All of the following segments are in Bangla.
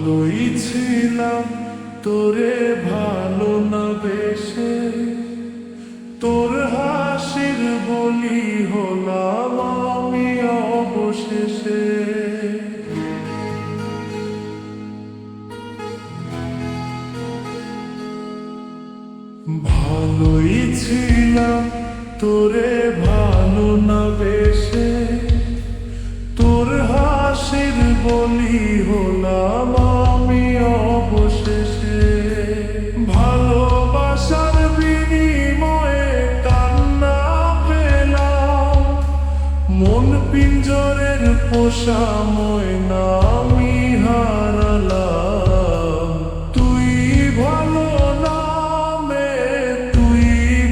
ভালোই ছিলাম তোরে ভালো না বেশে, তোর হাসির বলি হলাম আমি অবশেষে। ভালোই ছিলাম তোরে ভালো না বেশে, তোর হাসির বলি হলাম আমি অবশেষে। ভালোবাসার বিনিময়ে কান্না পেলাম, মন পিঞ্জরের পোষা ময়না আমি হারালাম। তুই ভালো না মে, তুই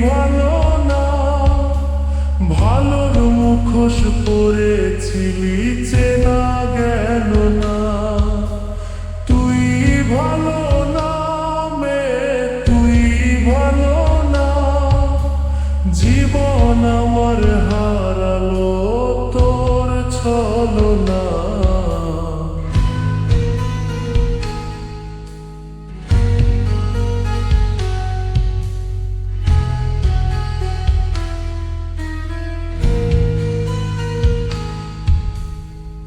ভালো না, ভালোর মুখোশ পরেছিলি চেনা গেল না। তুই ভালো না মে, তুই ভালো না, জীবন আমার হারালো তোর ছলনা।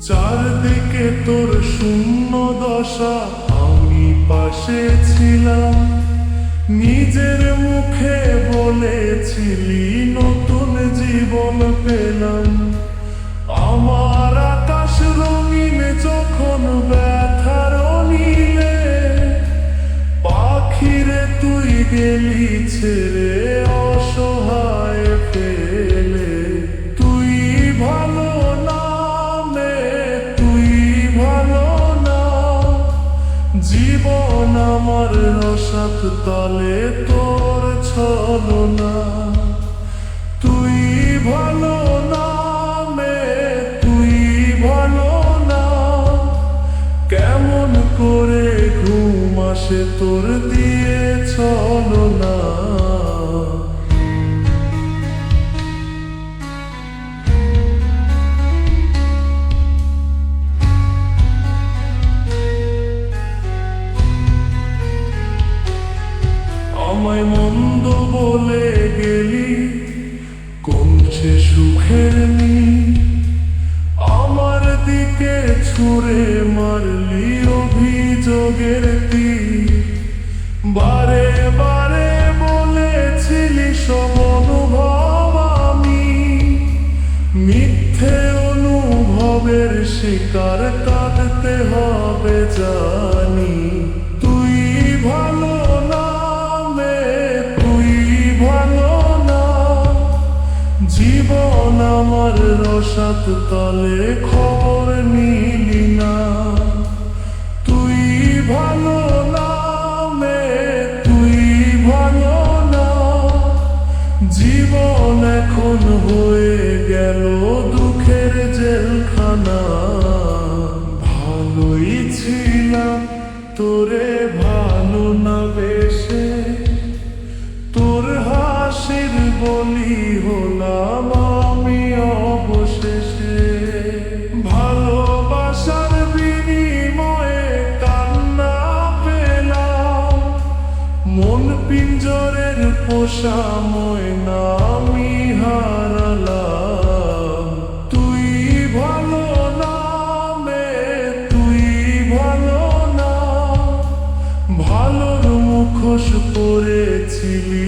চারদিকে তোর শূন্য দশা, আমি পাশে ছিলাম, নিজের মুখে বলেছিলি নতুন জীবন পেলাম। আমার আকাশ রঙিন যখন ব্যথার নীলে, পাখিরে তুই গেলি ছেড়ে অসহায় ফেলে। তুই ভালো না মে, তুই ভালো না, জীবন আমার রসাত তলে তোর ছলনা। তুই ভালো না মে, তুই ভালো না, কেমন করে ঘুম আসে তোর দিয়ে ছলনা। আমায় মন্দ বলে গেলি, কমছে সুখের নি, আমার দিকে ছুঁড়ে মারলি অভিযোগের তীর। বারে বারে বলেছিলি সব অনুভব আমি, মিথ্যে অনুভবের শিকার কাটতে হবে জানি। তুই ভালো না মে, তুই ভালো না, জীবন আমার রসাত তলে খবর নিলি না। তুই ভালো না মে, তুই ভালো না, জীবন এখন হয়ে গেল দুঃখের জেলখানা। ভালোই ছিলাম তোরে ভালো না বেশে, তোর হাসির বলি হলাম আমি অবশেষে। ভালোবাসার বিনিময়ে কান্না পেলাম, মন পিঞ্জরের পোষা ময়না আমি হারালাম। তুই ভালো না মে, তুই ভালো না, ভালোর মুখোশ পরেছিলি